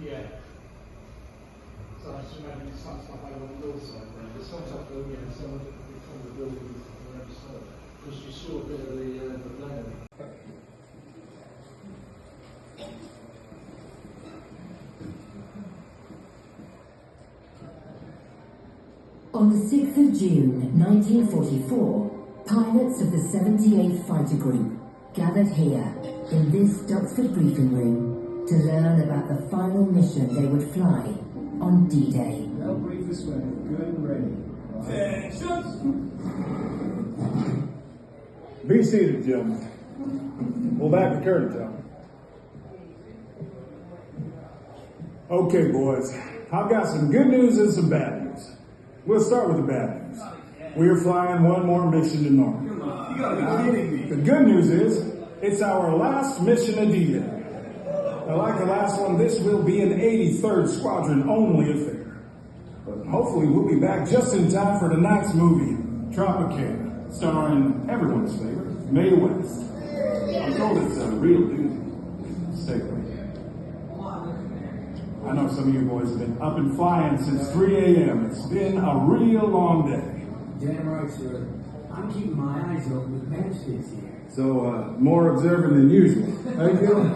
Yeah. So I should imagine it sounds like on the hillside there. It sounds like some of the buildings on the side. Because you saw a bit of the land. On the 6th of June 1944, pilots of the 78th Fighter Group gathered here in this Duxford briefing room to learn about the final mission they would fly on D-Day. They'll brief us when we're good and ready. Be seated, gentlemen. Pull back the curtain, gentlemen. Okay, boys. I've got some good news and some bad news. We'll start with the bad news. We are flying one more mission to Normandy. You gotta be kidding me. The good news is, it's our last mission to D-Day. Now, like the last one, this will be an 83rd Squadron only affair. But hopefully we'll be back just in time for tonight's movie, Tropicana, starring everyone's favorite, Mae West. I'm told it's a real doozy. Stay with me. I know some of you boys have been up and flying since 3 a.m. It's been a real long day. Damn right, sir. I'm keeping my eyes open with matchsticks here. So, more observant than usual. How you feeling?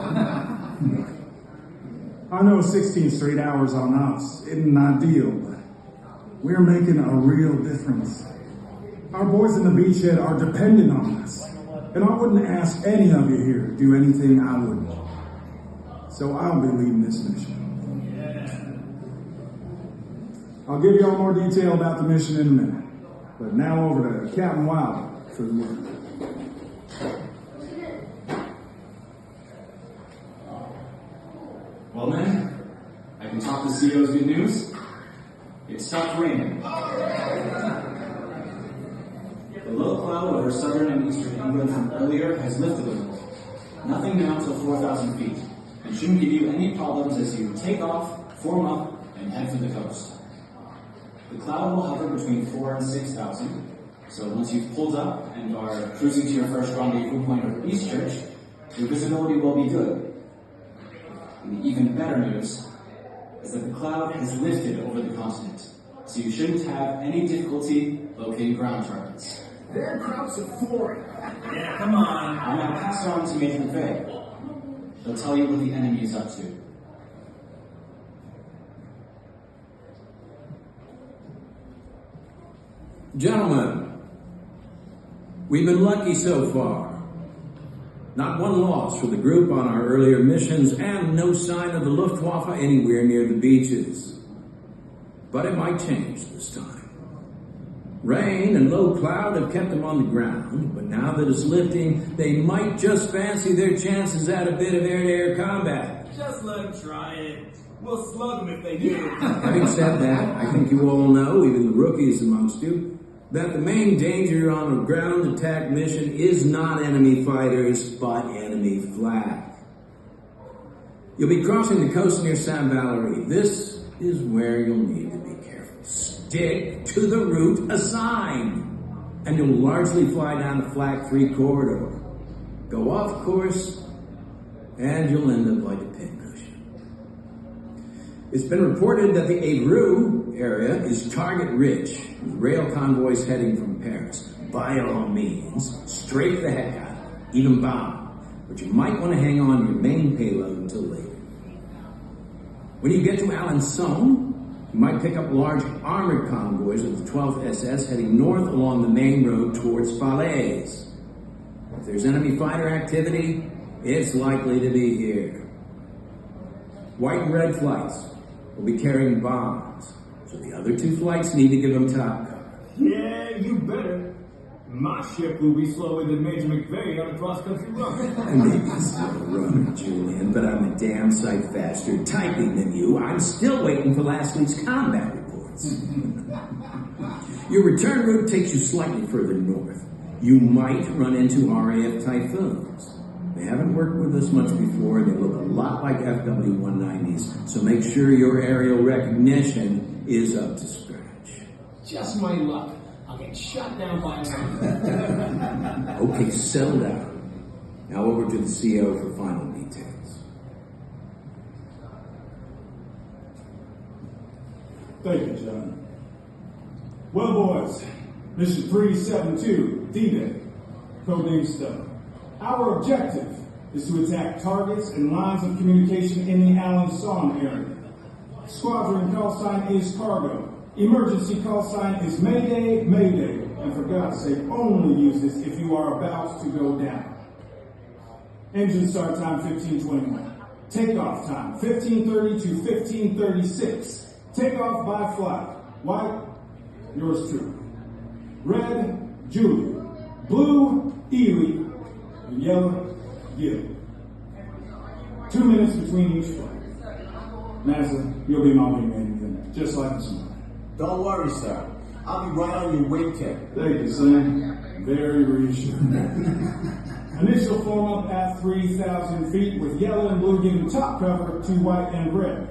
I know 16 straight hours on us isn't ideal, but we're making a real difference. Our boys in the beachhead are dependent on us, and I wouldn't ask any of you here to do anything I wouldn't. So I'll be leading this mission. I'll give you all more detail about the mission in a minute, but now over to Captain Wilder for the word. Well, men, I can talk the CEO's good news. It stopped raining. The low cloud over southern and eastern England from earlier has lifted a little. Nothing now till 4,000 feet, and shouldn't give you any problems as you take off, form up, and head for the coast. The cloud will hover between 4,000 and 6,000, so once you've pulled up and are cruising to your first rendezvous point over Eastchurch, your visibility will be good. And the even better news is that the cloud has lifted over the continent, so you shouldn't have any difficulty locating ground targets. Their crowds are flooring. Yeah, come on. I'm going to pass it on to Major McVeigh. They'll tell you what the enemy is up to. Gentlemen, we've been lucky so far. Not one loss for the group on our earlier missions, and no sign of the Luftwaffe anywhere near the beaches. But it might change this time. Rain and low cloud have kept them on the ground, but now that it's lifting, they might just fancy their chances at a bit of air-to-air combat. Just let them try it. We'll slug them if they do. Having said that, I think you all know, even the rookies amongst you, that the main danger on a ground attack mission is not enemy fighters, but enemy flak. You'll be crossing the coast near Saint Valery. This is where you'll need to be careful. Stick to the route assigned, and you'll largely fly down the Flak 3 corridor. Go off course, and you'll end up like a pincushion. It's been reported that the Évreux area is target-rich, with rail convoys heading from Paris. By all means, strafe the heck out, even bomb, but you might want to hang on to your main payload until later. When you get to Alençon, you might pick up large armored convoys of the 12th SS heading north along the main road towards Falaise. If there's enemy fighter activity, it's likely to be here. White and red flights will be carrying bombs, so the other two flights need to give them top cover. Yeah, you better. My ship will be slower than Major McVeigh on a cross-country run. I may be still a runner, Julian, but I'm a damn sight faster typing than you. I'm still waiting for last week's combat reports. Your return route takes you slightly further north. You might run into RAF Typhoons. They haven't worked with us much before. They look a lot like FW-190s, so make sure your aerial recognition is up to scratch. Just my luck. I'll get shot down by an Okay, settle down. Now over to the CO for final details. Thank you, John. Well, boys, Mission 372, D-Day, codename Stella. Our objective is to attack targets and lines of communication in the Alan-Son area. Squadron call sign is cargo. Emergency call sign is Mayday, Mayday. And for God's sake, only use this if you are about to go down. Engine start time 15:21. Takeoff time 15:30 to 15:36. Takeoff by flight. White, yours truly. Red, Julie. Blue, Ely. And yellow, Gil. 2 minutes between each flight. NASA, you'll be mounting anything, just like this morning. Don't worry, sir. I'll be right on your wingtip. Thank you, son. Very reassuring. Initial form up at 3,000 feet with yellow and blue giving top cover to white and red.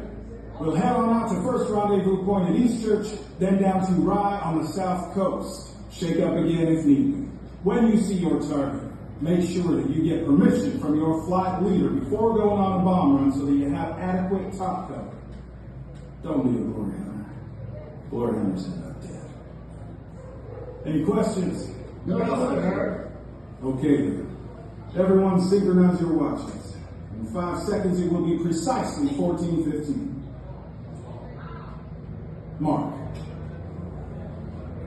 We'll head on out to first rendezvous point at Eastchurch, then down to Rye on the south coast. Shake up again if needed. When you see your target, make sure that you get permission from your flight leader before going on a bomb run so that you have adequate top cover. Don't be a glory hunter. Glory hunters end up dead. Any questions? No, sir. Okay then. Everyone synchronize your watches. In 5 seconds it will be precisely 14:15. Mark.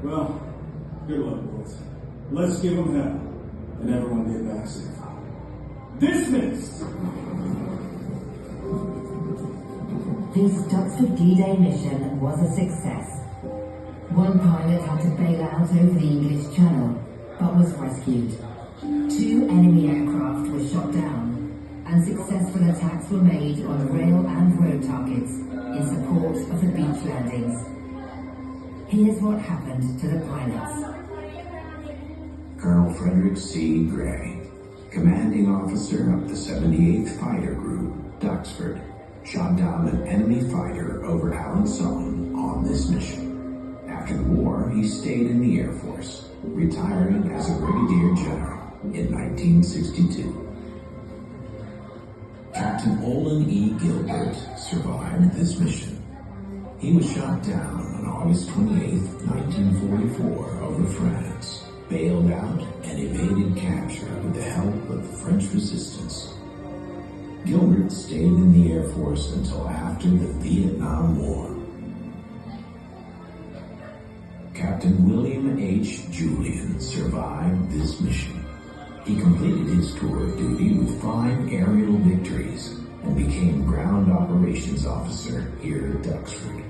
Well, good luck, boys. Let's give them hell, and everyone get back safe. Dismissed! This Duxford D-Day mission was a success. One pilot had to bail out over the English Channel, but was rescued. 2 enemy aircraft were shot down, and successful attacks were made on rail and road targets in support of the beach landings. Here's what happened to the pilots. Colonel Frederick C. Gray, commanding officer of the 78th Fighter Group, Duxford, shot down an enemy fighter over Alan-Son on this mission. After the war, he stayed in the Air Force, retiring as a brigadier general in 1962. Captain Olin E. Gilbert survived this mission. He was shot down on August 28, 1944, over France, bailed out, and evaded capture with the help of the French resistance. Gilbert stayed in the Air Force until after the Vietnam War. Captain William H. Julian survived this mission. He completed his tour of duty with 5 aerial victories and became ground operations officer here at Duxford.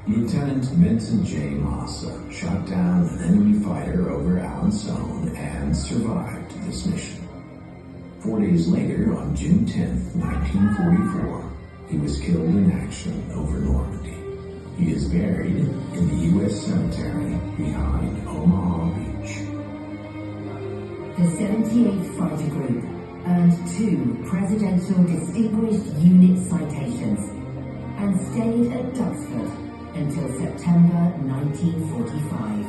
Lieutenant Vincent J. Massa shot down an enemy fighter over Alan-Son and survived this mission. 4 days later, on June 10, 1944, he was killed in action over Normandy. He is buried in the U.S. cemetery behind Omaha Beach. The 78th Fighter Group earned 2 Presidential Distinguished Unit citations and stayed at Duxford until September 1945.